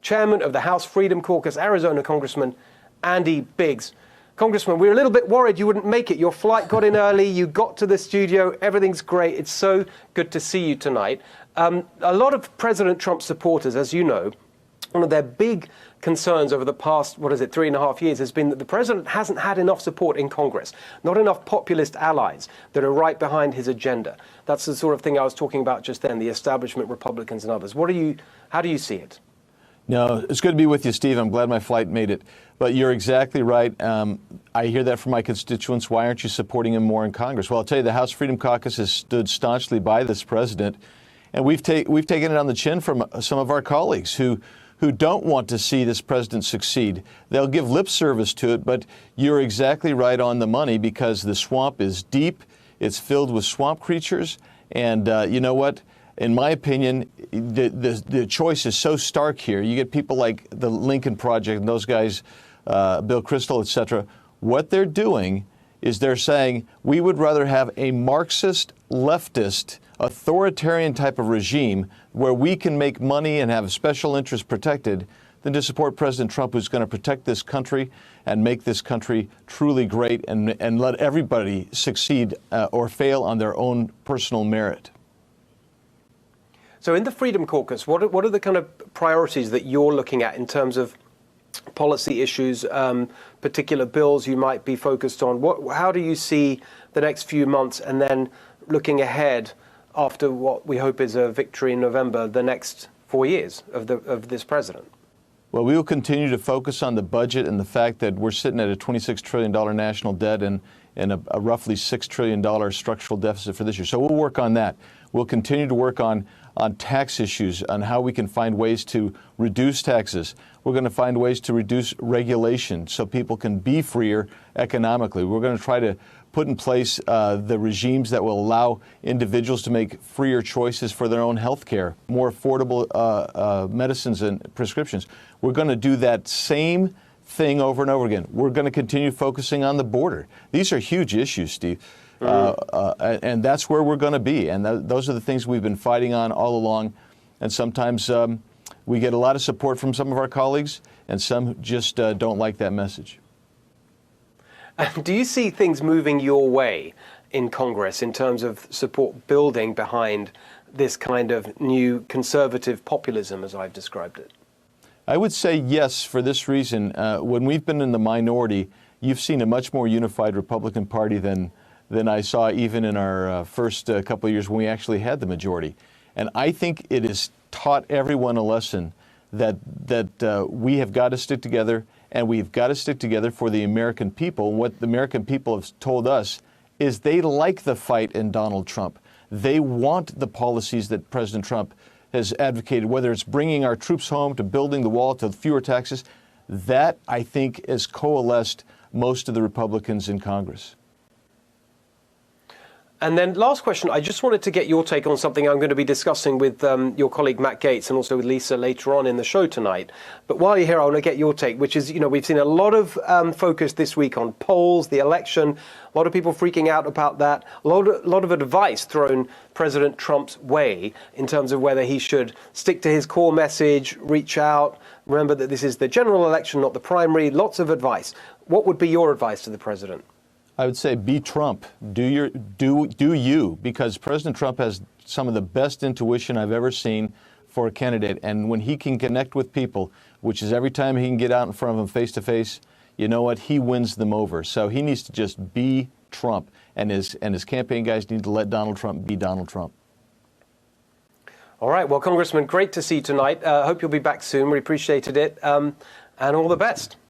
chairman of the House Freedom Caucus, Arizona Congressman Andy Biggs. Congressman, we were a little bit worried you wouldn't make it. Your flight got in early, you got to the studio, everything's great. It's so good to see you tonight. A lot of President Trump supporters, as you know, one of their big concerns over the past, 3.5 years has been that the president hasn't had enough support in Congress, not enough populist allies that are right behind his agenda. That's the sort of thing I was talking about just then, the establishment Republicans and others. How do you see it? No, it's good to be with you, Steve. I'm glad my flight made it. But you're exactly right. I hear that from my constituents. Why aren't you supporting him more in Congress? Well, I'll tell you, the House Freedom Caucus has stood staunchly by this president, and we've taken it on the chin from some of our colleagues who don't want to see this president succeed. They'll give lip service to it, but you're exactly right on the money because the swamp is deep. It's filled with swamp creatures, and you know what? In my opinion, the choice is so stark here. You get people like the Lincoln Project and those guys, Bill Kristol, et cetera. What they're doing is they're saying we would rather have a Marxist, leftist, authoritarian type of regime where we can make money and have special interests protected than to support President Trump, who's going to protect this country and make this country truly great and let everybody succeed or fail on their own personal merit. So in the Freedom Caucus, what are the kind of priorities that you're looking at in terms of policy issues, particular bills you might be focused on? How do you see the next few months, and then looking ahead after what we hope is a victory in November, the next 4 years of this president? Well, we will continue to focus on the budget and the fact that we're sitting at a $26 trillion national debt and a roughly $6 trillion structural deficit for this year. So we'll work on that. We'll continue to work on tax issues, on how we can find ways to reduce taxes. We're going to find ways to reduce regulation so people can be freer economically. We're going to try to put in place the regimes that will allow individuals to make freer choices for their own health care, more affordable medicines and prescriptions. We're going to do that same thing over and over again. We're going to continue focusing on the border. These are huge issues, Steve. And that's where we're going to be. And those are the things we've been fighting on all along. And sometimes we get a lot of support from some of our colleagues, and some just don't like that message. Do you see things moving your way in Congress in terms of support building behind this kind of new conservative populism, as I've described it? I would say yes, for this reason. When we've been in the minority, you've seen a much more unified Republican Party than I saw even in our first couple of years when we actually had the majority. And I think it has taught everyone a lesson that we have got to stick together, and we've got to stick together for the American people. And what the American people have told us is they like the fight in Donald Trump. They want the policies that President Trump has advocated, whether it's bringing our troops home, to building the wall, to fewer taxes. That, I think, has coalesced most of the Republicans in Congress. And then last question, I just wanted to get your take on something I'm going to be discussing with your colleague Matt Gaetz and also with Lisa later on in the show tonight. But while you're here, I want to get your take, which is, we've seen a lot of focus this week on polls, the election, a lot of people freaking out about that, a lot of advice thrown President Trump's way in terms of whether he should stick to his core message, reach out, remember that this is the general election, not the primary, lots of advice. What would be your advice to the president? I would say be Trump. Do you, because President Trump has some of the best intuition I've ever seen for a candidate. And when he can connect with people, which is every time he can get out in front of them face to face, you know what? He wins them over. So he needs to just be Trump. And his campaign guys need to let Donald Trump be Donald Trump. All right. Well, Congressman, great to see you tonight. Hope you'll be back soon. We appreciated it. And all the best.